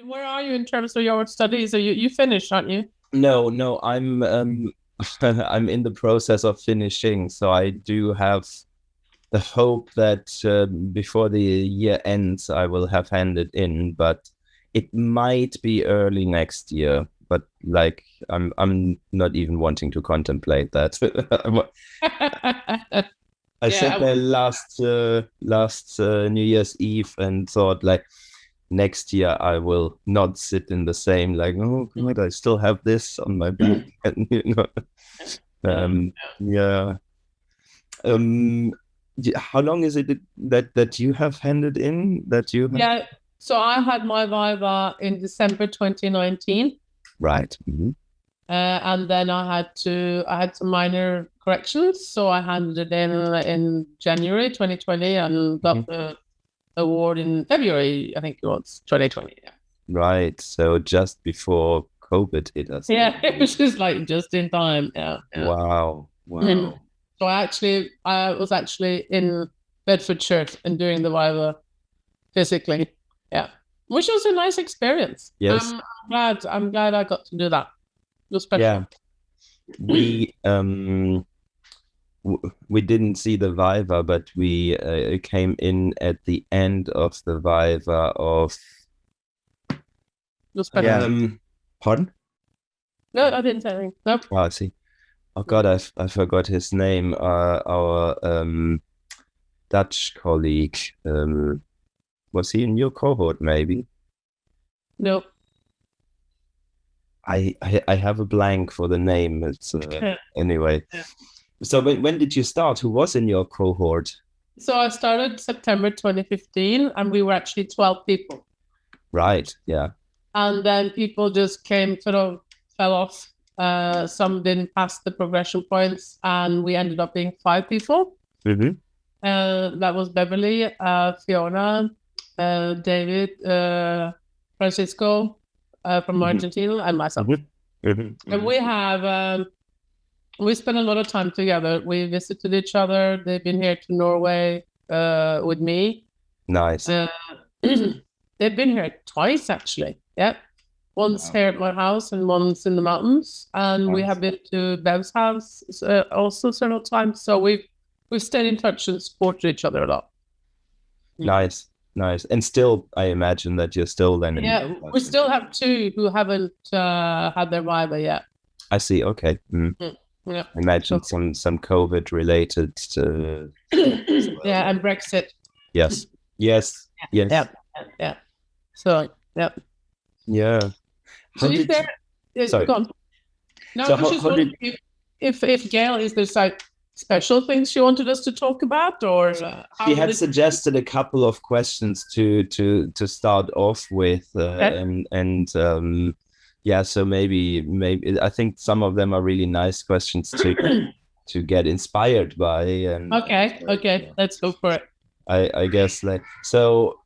Where are you in terms of your studies? Are you finished, aren't you? No, I'm I'm in the process of finishing, so I do have the hope that before the year ends, I will have handed in, but it might be early next year. But like, I'm not even wanting to contemplate that. I sat Yeah, there last New Year's Eve and thought like next year I will not sit in the same like, oh God, I still have this on my back. And, um, yeah. Um, how long is it that you have handed in? That you have? yeah. So I had my Viva in December 2019. Right. And then I had some minor corrections. So I handed it in January 2020 and got the award in February, I think it was 2020. Yeah. Right. So just before COVID hit us. Yeah, it was just like just in time. Yeah. Wow. So I was actually in Bedfordshire and doing the Viva physically. Yeah. Which was a nice experience. Yes. I'm glad I got to do that. It was special. Yeah. We didn't see the Viva, but we came in at the end of the Viva of. Pardon? No, I didn't say anything. No. Oh, I see. Oh God, I forgot his name. Our Dutch colleague. Was he in your cohort? Maybe. No. I have a blank for the name. It's anyway. Yeah. So when did you start? Who was in your cohort? So I started September 2015, and we were actually 12 people. Right. Yeah. And then people just fell off. Some didn't pass the progression points, and we ended up being 5 people. That was Beverly, Fiona, David, Francisco from Argentina, and myself. And we spent a lot of time together. We visited each other. They've been here to Norway with me. Nice. They've been here twice, actually. Yeah. Once here at my house and once in the mountains. And we have been to Bev's house also several times. So we've stayed in touch and supported each other a lot. Nice. And still, I imagine that you're still then. Yeah, we still have 2 who haven't had their Viva yet. I see. Okay. Yeah. I imagine some COVID related. Yeah, and Brexit. Yes. Yeah. So, yeah. Yeah. So sorry. Go on. No, so if Gail, is there like special things she wanted us to talk about, or she had suggested a couple of questions to start off with, yeah. So maybe I think some of them are really nice questions to get inspired by. And okay, let's go for it. I guess so.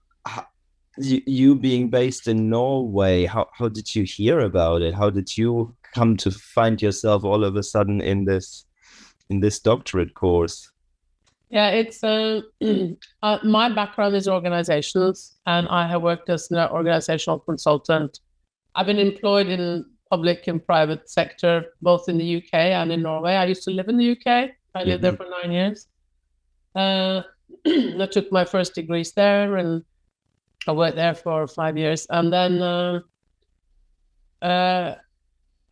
You being based in Norway, how did you hear about it? How did you come to find yourself all of a sudden in this doctorate course? Yeah, it's my background is organizations, and I have worked as an organizational consultant. I've been employed in public and private sector, both in the UK and in Norway. I used to live in the UK. I lived there for 9 years. I took my first degrees there, and I worked there for 5 years. And then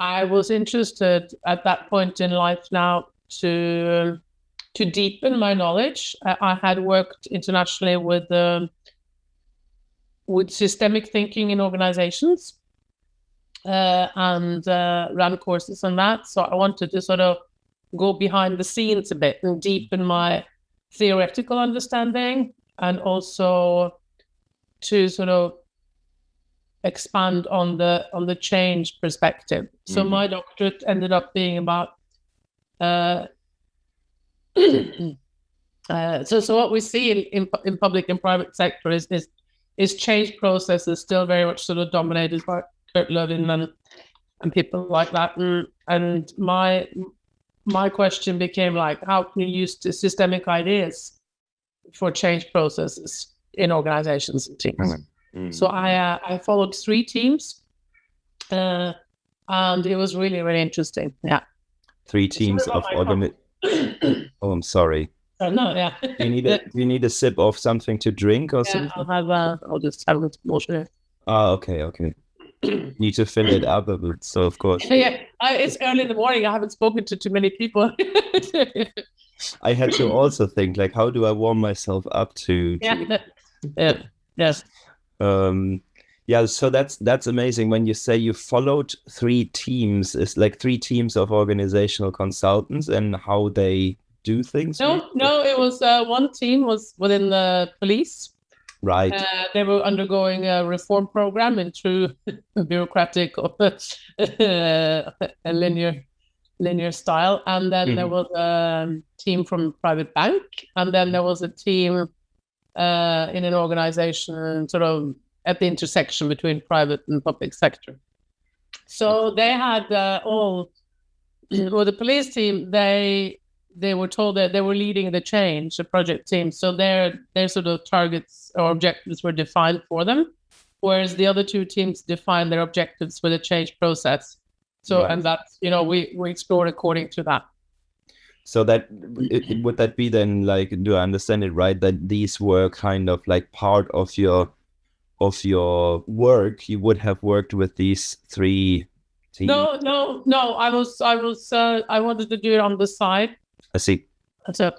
I was interested at that point in life now to deepen my knowledge. I had worked internationally with systemic thinking in organizations and ran courses on that. So I wanted to sort of go behind the scenes a bit and deepen my theoretical understanding, and also to sort of expand on the change perspective. So my doctorate ended up being about so what we see in public and private sector is change processes still very much sort of dominated by Kurt Lewin and people like that. And my question became like, how can you use the systemic ideas for change processes in organizations and teams? So I followed 3 teams, and it was really, really interesting. Yeah. 3 teams of Oh, I'm sorry. No, yeah. Do you need a sip of something to drink or something? I'll just have a little more share. Okay. Need to fill it up a bit, so of course. Yeah, it's early in the morning. I haven't spoken to too many people. I had to also think, like, how do I warm myself up to... Yes. Yeah, so that's amazing. When you say you followed 3 teams, it's like 3 teams of organizational consultants and how they do things? No, it was one team was within the police. Right. They were undergoing a reform program into bureaucratic or a linear style. And then there was a team from private bank. And then there was a team in an organization sort of at the intersection between private and public sector. So they had the police team, they were told that they were leading the change, the project team. So their sort of targets or objectives were defined for them, whereas the other 2 teams defined their objectives for the change process. So, right. And that's, we explored according to that. So would that be then, like, do I understand it right, that these were kind of like part of your work? You would have worked with these 3 teams? No. I wanted to do it on the side. I see. So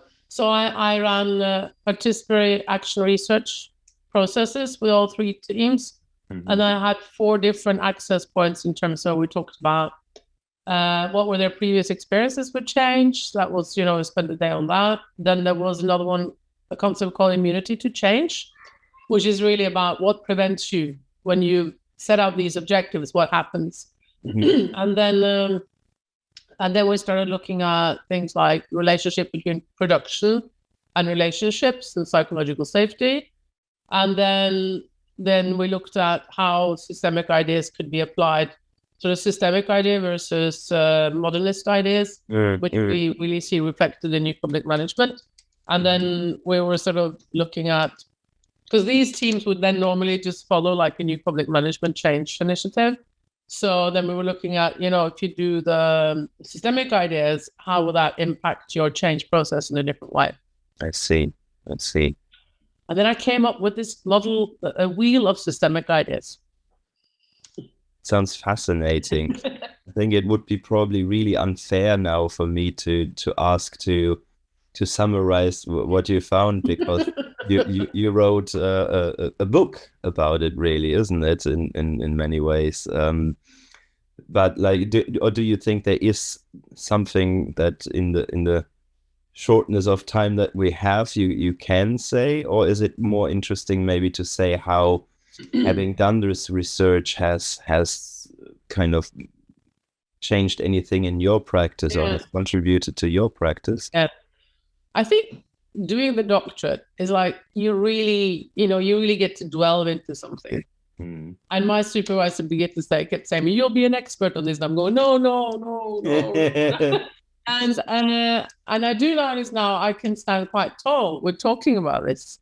I ran participatory action research processes with all 3 teams, and I had 4 different access points in terms of, we talked about what were their previous experiences with change. That was, we spent the day on that. Then there was another one, a concept called immunity to change, which is really about what prevents you when you set out these objectives, what happens. And then we started looking at things like relationship between production and relationships and psychological safety. And then we looked at how systemic ideas could be applied. So the systemic idea versus modernist ideas, which we really see reflected in new public management. And then we were sort of looking at, because these teams would then normally just follow like a new public management change initiative. So then we were looking at, if you do the systemic ideas, how will that impact your change process in a different way? I see. And then I came up with this model, a wheel of systemic ideas. Sounds fascinating. I think it would be probably really unfair now for me to ask to summarize what you found, because you wrote a book about it, really, isn't it? In many ways. But like, do you think there is something that in the shortness of time that we have, you can say, or is it more interesting maybe to say how having done this research has kind of changed anything in your practice or has contributed to your practice? Yeah. I think doing the doctorate is like you really get to delve into something. And my supervisor kept saying, "You'll be an expert on this." And I'm going, no. And I do notice now I can stand quite tall with talking about this.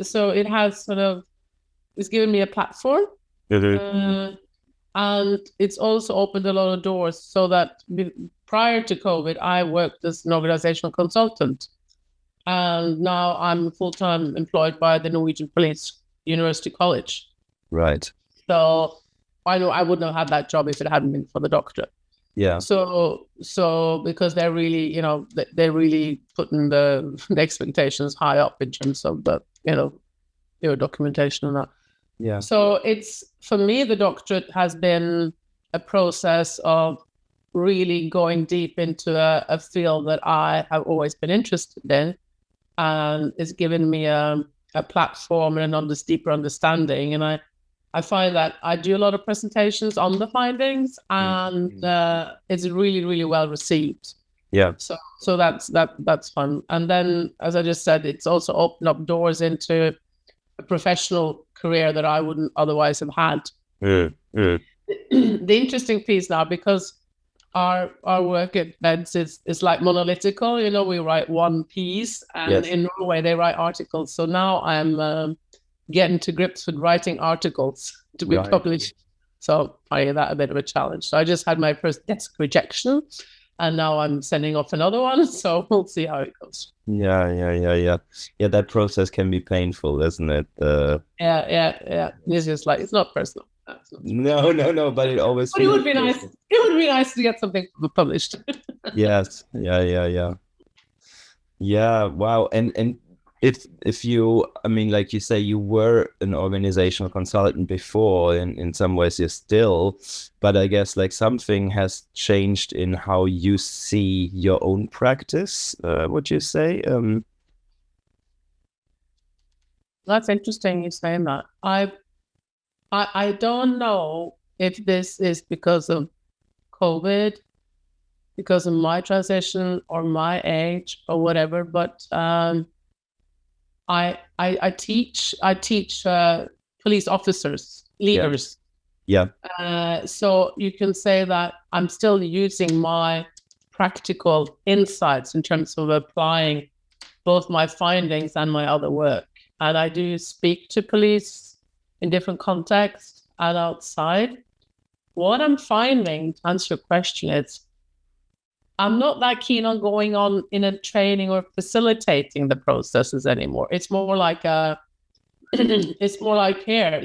So it has it's given me a platform. And it's also opened a lot of doors, so that prior to COVID, I worked as an organizational consultant. And now I'm full-time employed by the Norwegian Police University College. Right. So I know I wouldn't have had that job if it hadn't been for the doctorate. Yeah. So because they're really, they're really putting the expectations high up in terms of the, your documentation and that. Yeah. So it's, for me, the doctorate has been a process of really going deep into a field that I have always been interested in, and it's given me a platform and a deeper understanding. And I find that I do a lot of presentations on the findings, and it's really, really well received. Yeah. So that's fun. And then, as I just said, it's also opened up doors into a professional career that I wouldn't otherwise have had. The interesting piece now, because our work at Beds is like monolithical, we write one piece, and in Norway they write articles. So now I'm getting to grips with writing articles to be published. So I find that a bit of a challenge. So I just had my first desk rejection, and now I'm sending off another one. So we'll see how it goes. Yeah. That process can be painful, isn't it? Yeah. This is like, it's not personal. No, but it always. But it would be nice. It would be nice to get something published. Yes. Yeah. Wow. And if you, I mean, like you say, you were an organizational consultant before, in some ways you're still, but I guess like something has changed in how you see your own practice, would you say? That's interesting you saying that. I don't know if this is because of COVID, because of my transition or my age or whatever, but I teach police officers, leaders. Yeah. So you can say that I'm still using my practical insights in terms of applying both my findings and my other work. And I do speak to police in different contexts and outside. What I'm finding, to answer your question, is I'm not that keen on going on in a training or facilitating the processes anymore. It's more like it's more like here,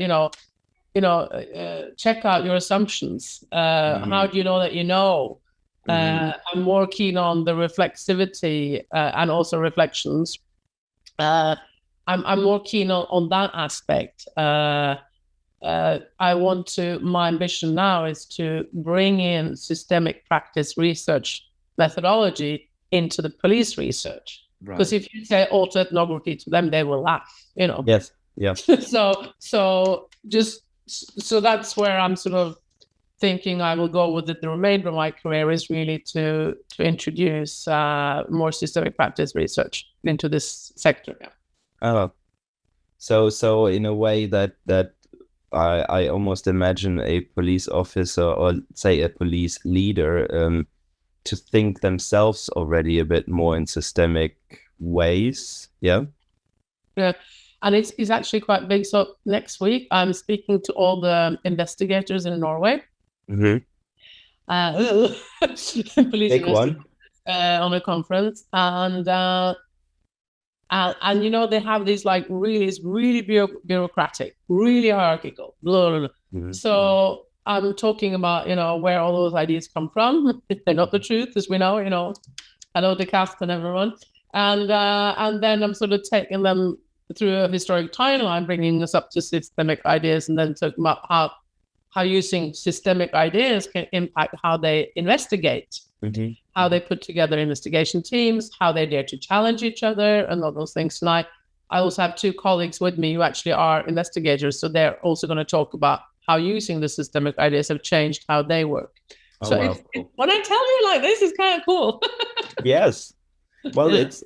check out your assumptions. How do you know that you know? I'm more keen on the reflexivity and also reflections. I'm more keen on that aspect. My ambition now is to bring in systemic practice research methodology into the police research. Because if you say autoethnography to them, they will laugh, Yes. Yeah. So that's where I'm sort of thinking I will go with it. The remainder of my career is really to introduce more systemic practice research into this sector. Yeah. Oh, so in a way that I almost imagine a police officer, or say a police leader, to think themselves already a bit more in systemic ways. Yeah. And it's actually quite big. So next week I'm speaking to all the investigators in Norway. Mm-hmm. Police Big one. On a conference, and they have these like really bureaucratic, really hierarchical, blah, blah, blah. Mm-hmm. So I'm talking about, where all those ideas come from. They're not the truth, as we know, I know the cast and everyone. And then I'm sort of taking them through a historic timeline, bringing us up to systemic ideas, and then talking about how using systemic ideas can impact how they investigate, how they put together investigation teams, how they dare to challenge each other, and all those things. And I also have two colleagues with me who actually are investigators, so they're also going to talk about how using the systemic ideas have changed how they work. Oh, so wow. When I tell you like this, is kind of cool. Yes. Well, it's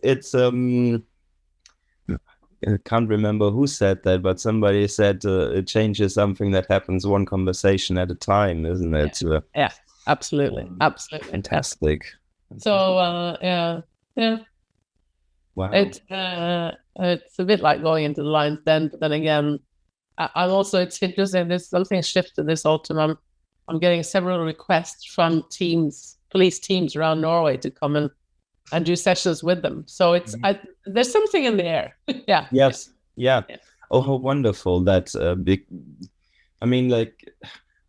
I can't remember who said that, but somebody said change is something that happens one conversation at a time, isn't it? Yeah, absolutely. Fantastic. So yeah. Wow. It's a bit like going into the lion's den, but then again, I'm also, it's interesting. There's something shifted this autumn. I'm getting several requests from police teams around Norway to come and do sessions with them. So it's there's something in the air. Yeah. Yes. Yeah. Oh, how wonderful! That's big. I mean, like,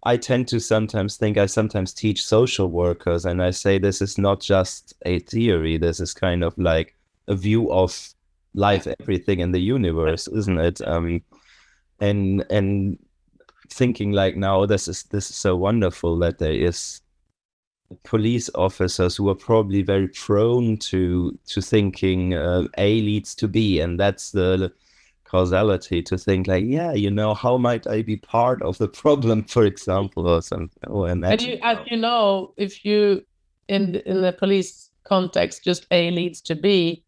I tend to sometimes think I teach social workers, and I say this is not just a theory. This is kind of like a view of life, everything in the universe, isn't it? And thinking like now, this is so wonderful that there is police officers who are probably very prone to thinking A leads to B, and that's the causality, to think like, how might I be part of the problem, for example, or something. If you in the police context, just A leads to B,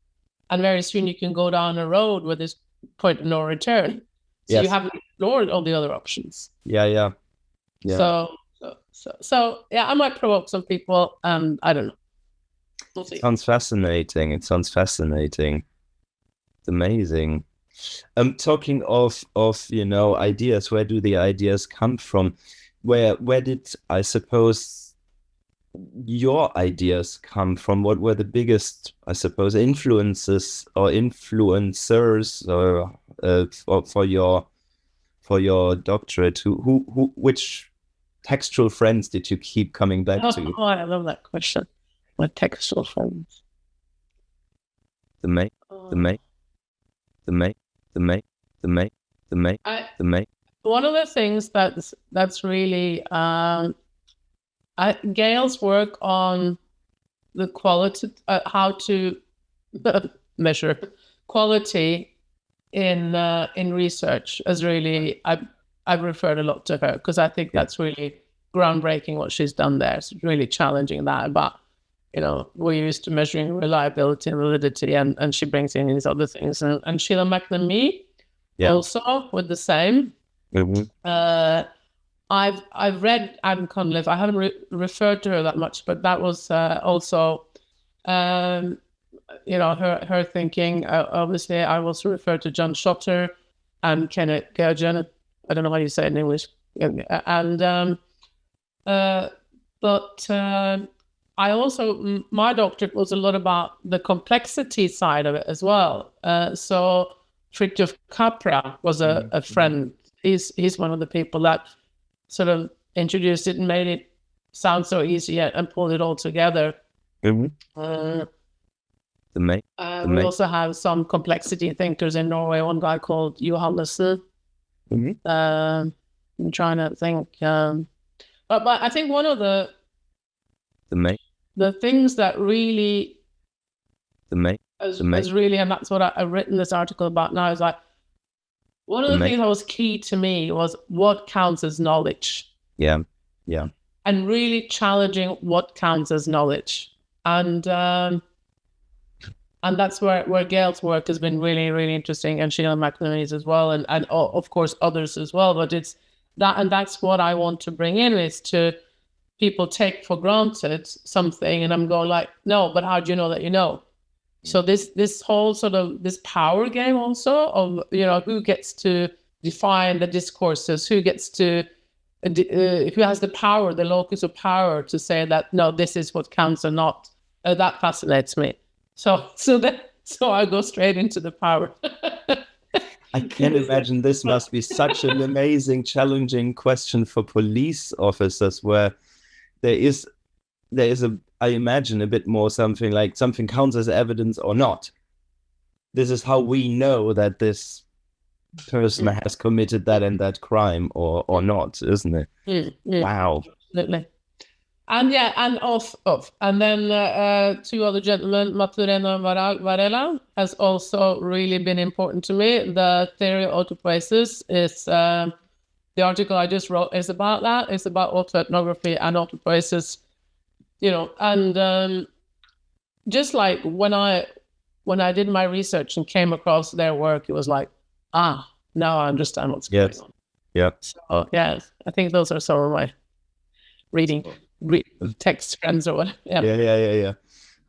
and very soon you can go down a road where there's point of no return. So you haven't explored all the other options. Yeah. So I might provoke some people, and I don't know. We'll see. It sounds fascinating. It's amazing. Talking of ideas, where do the ideas come from? Where did, I suppose, your ideas come from? What were the biggest, I suppose, influences or influencers for your doctorate? Which textual friends did you keep coming back to? Oh, I love that question. My textual friends. The mate. One of the things that's really Gail's work on the quality, how to measure quality in research is really, I've referred a lot to her because I think that's really groundbreaking what she's done there. It's really challenging that about, we're used to measuring reliability and validity, and she brings in these other things. And Sheila McNamee also with the same. Mm-hmm. I've read Anne Cunliffe. I haven't referred to her that much, but that was also, her thinking. Obviously, I also refer to John Schotter and Kenneth Gergen. I don't know how you say it in English. And I also, my doctorate was a lot about the complexity side of it as well. So Fritjof Capra was a friend. He's one of the people that sort of introduced it and made it sound so easy and pulled it all together. Mm-hmm. We also have some complexity thinkers in Norway. One guy called Johannessen. Mm-hmm. I'm trying to think. But I think one of the things that really is really, and that's what I've written this article about now, is like, one of the things that was key to me was what counts as knowledge. Yeah. And really challenging what counts as knowledge. And that's where Gail's work has been really, really interesting, and Sheila McNamee's as well, and of course others as well. But it's that, and that's what I want to bring in, is to people take for granted something, and I'm going like, no, but how do you know that you know? So this whole sort of this power game also of, who gets to define the discourses, who gets to, who has the power, the locus of power to say that, no, this is what counts or not. That fascinates me. So I go straight into the power. I can imagine this must be such an amazing, challenging question for police officers, where there is I imagine a bit more something like something counts as evidence or not. This is how we know that this person has committed that and that crime or not, isn't it? Wow. Absolutely. And and off. And then two other gentlemen, Maturana and Varela, has also really been important to me. The theory of autopoiesis is, the article I just wrote is about that. It's about autoethnography and autopoiesis. And just like when I did my research and came across their work, it was like, now I understand what's going on. Yeah. So I think those are some of my reading text friends or whatever. Yeah.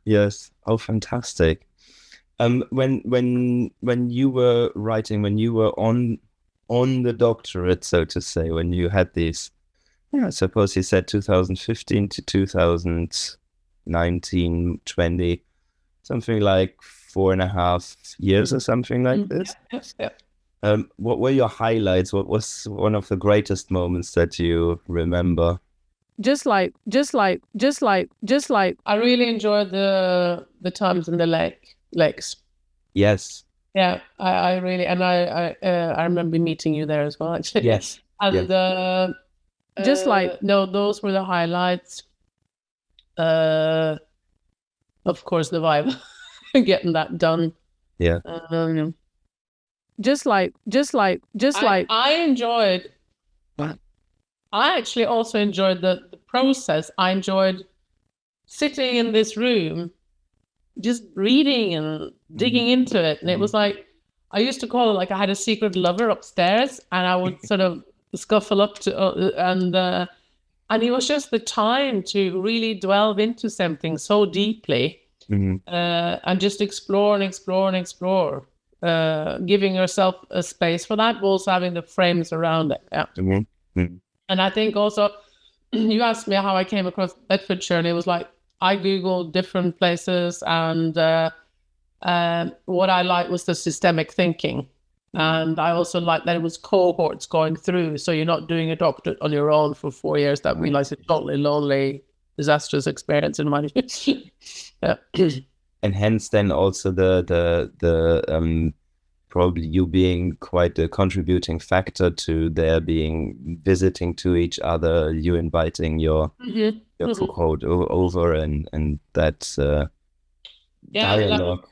Yes. Oh, fantastic. When you were writing, when you were on the doctorate, so to say, when you had these, I suppose you said 2015 to 2019, 20, something like 4.5 years or something like this. Yes, yeah. What were your highlights? What was one of the greatest moments that you remember? Just like I really enjoyed the times in the lakes. Yes. Yeah, I really, and I remember meeting you there as well, actually. Yes. And those were the highlights. Of course, the vibe, getting that done. Yeah. I enjoyed. What? I actually also enjoyed the process. I enjoyed sitting in this room, just reading and digging into it. And it was like, I used to call it like I had a secret lover upstairs, and I would sort of scuffle up to, and it was just the time to really delve into something so deeply, and just explore and explore and explore. giving yourself a space for that, but also having the frames around it. Yeah. Mm-hmm. And I think also, you asked me how I came across Bedfordshire, and it was like, I Googled different places, and what I liked was the systemic thinking. And I also liked that it was cohorts going through. So you're not doing a doctorate on your own for 4 years. That would be like a totally lonely, disastrous experience in my view. Yeah. And hence then also the probably you being quite a contributing factor to their being visiting to each other, you inviting your cohort over, and that dialogue.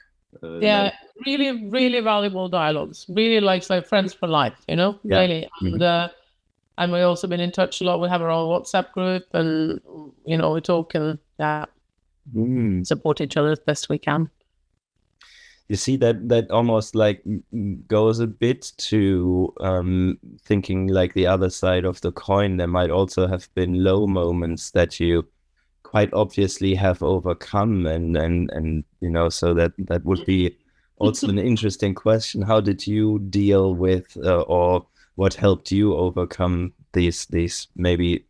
Really, really valuable dialogues. Really like friends for life, really. And we've also been in touch a lot. We have our own WhatsApp group, and we talk and support each other as best we can. You see that almost like goes a bit to thinking like the other side of the coin. There might also have been low moments that you quite obviously have overcome, and so that would be also an interesting question. How did you deal with or what helped you overcome these maybe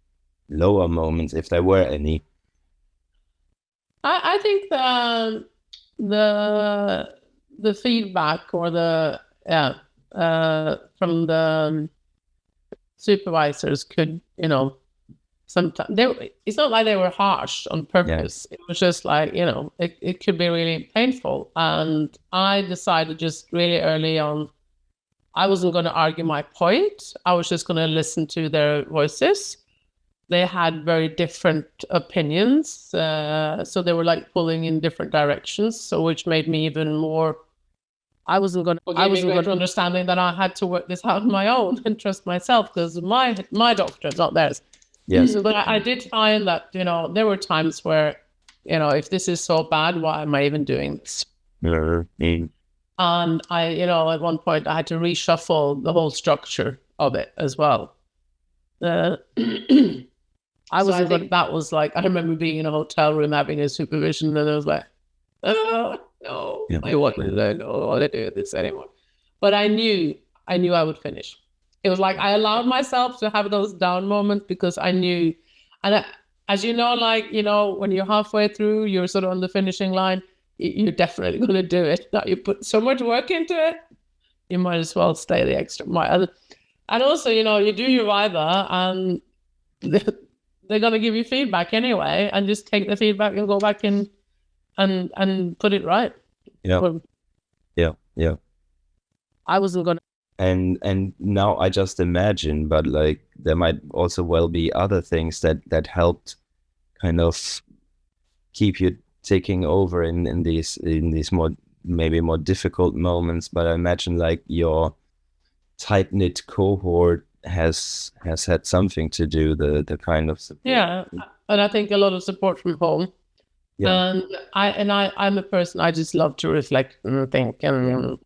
lower moments, if there were any? I think the feedback or from the supervisors could, sometimes it's not like they were harsh on purpose. It was just like, it could be really painful. And I decided just really early on, I wasn't going to argue my point. I was just going to listen to their voices. They had very different opinions. So they were like pulling in different directions. So which made me even more, I wasn't going to understanding that I had to work this out on my own and trust myself, because my doctorate, not theirs. Yes. But I did find that, there were times where, if this is so bad, why am I even doing this? And I, at one point I had to reshuffle the whole structure of it as well. That was like, I remember being in a hotel room having a supervision, and I was like, oh, no, I don't want to do this anymore. But I knew I would finish. It was like I allowed myself to have those down moments because I knew, and as you know, when you're halfway through, you're sort of on the finishing line, you're definitely going to do it. Now you put so much work into it, you might as well stay the extra mile. And also, you do your viva, and they're going to give you feedback anyway, and just take the feedback and go back in and put it right. Yeah. I wasn't going to. And now I just imagine, but like there might also well be other things that helped kind of keep you taking over in these more maybe more difficult moments. But I imagine like your tight-knit cohort has had something to do, the kind of support. Yeah, and I think a lot of support from home. Yeah. And I'm a person, I just love to reflect and think and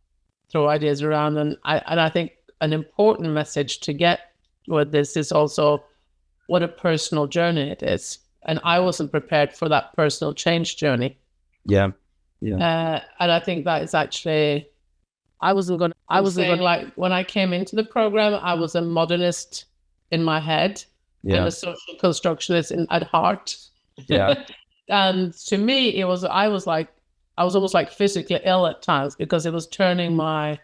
throw ideas around, and I think an important message to get with this is also what a personal journey it is. And I wasn't prepared for that personal change journey. Yeah. And I think that is actually, I wasn't going like, when I came into the program, I was a modernist in my head and a social constructionist at heart. Yeah. And to me, I was almost like physically ill at times, because it was turning my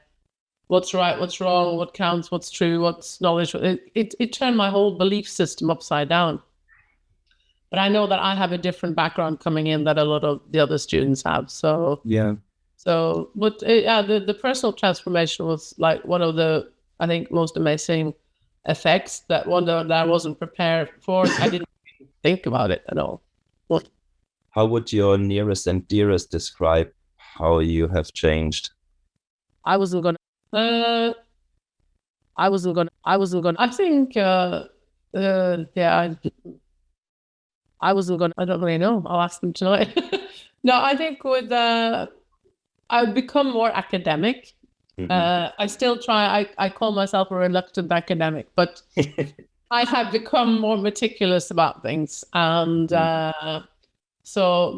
what's right, what's wrong, what counts, what's true, what's knowledge. It turned my whole belief system upside down. But I know that I have a different background coming in that a lot of the other students have. So the personal transformation was like one of the, I think, most amazing effects that I wasn't prepared for. I didn't think about it at all. How would your nearest and dearest describe how you have changed? I think, I don't really know. I'll ask them tonight. No, I think I've become more academic. Mm-hmm. I still try, I call myself a reluctant academic, but I have become more meticulous about things. And So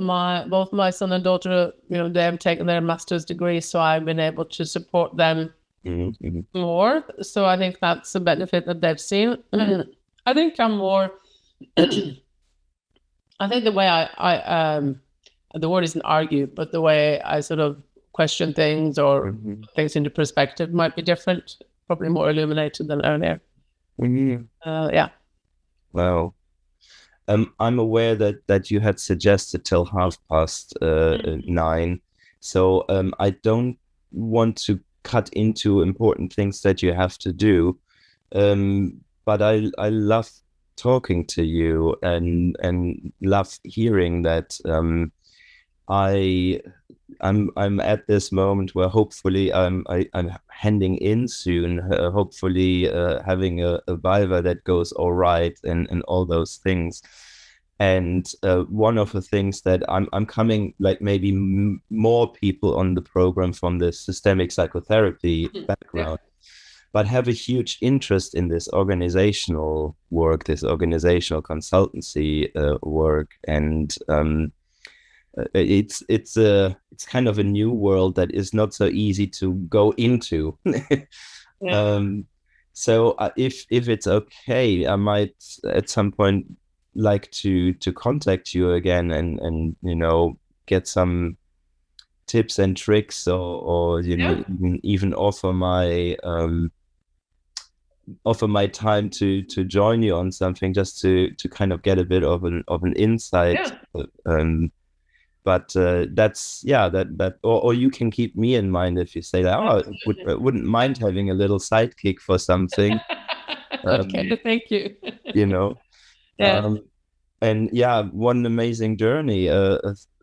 both my son and daughter, they have taken their master's degree, so I've been able to support them more. So I think that's a benefit that they've seen. I think I'm more. I think the way the word isn't argue, but the way I sort of question things or things into perspective might be different, probably more illuminated than earlier. Yeah. Wow. I'm aware that you had suggested till 9:30. So I don't want to cut into important things that you have to do. But I love talking to you and love hearing that. I'm at this moment where hopefully I'm handing in soon, hopefully having a viva that goes all right and all those things. And one of the things that I'm coming, like maybe more people on the program from the systemic psychotherapy background, but have a huge interest in this organizational work, this organizational consultancy work. And it's kind of a new world that is not so easy to go into. So if it's okay, I might at some point like to contact you again and get some tips and tricks or even offer my time to join you on something, just to kind of get a bit of an insight. But that's that or you can keep me in mind if you say that. I wouldn't mind having a little sidekick for something. Okay, thank you. And what an amazing journey.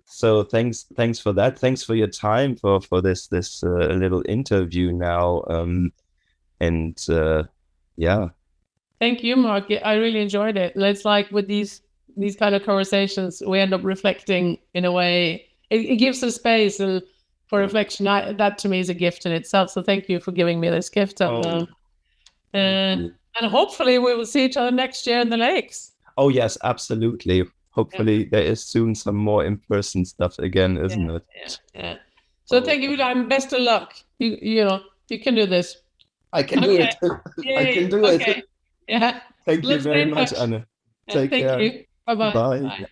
So thanks for that. Thanks for your time for this little interview now. Thank you, Mark. I really enjoyed it. It's like with these kind of conversations, we end up reflecting in a way. It gives us space and for reflection. That to me is a gift in itself. So thank you for giving me this gift. And hopefully we will see each other next year in the lakes. Oh yes, absolutely. Hopefully there is soon some more in-person stuff again, isn't it? Yeah. So thank you. Best of luck. You can do this. I can do it. I can do it. Yeah. Thank you very much, Anna. Take care. Thank you. Bye-bye. Bye. Bye.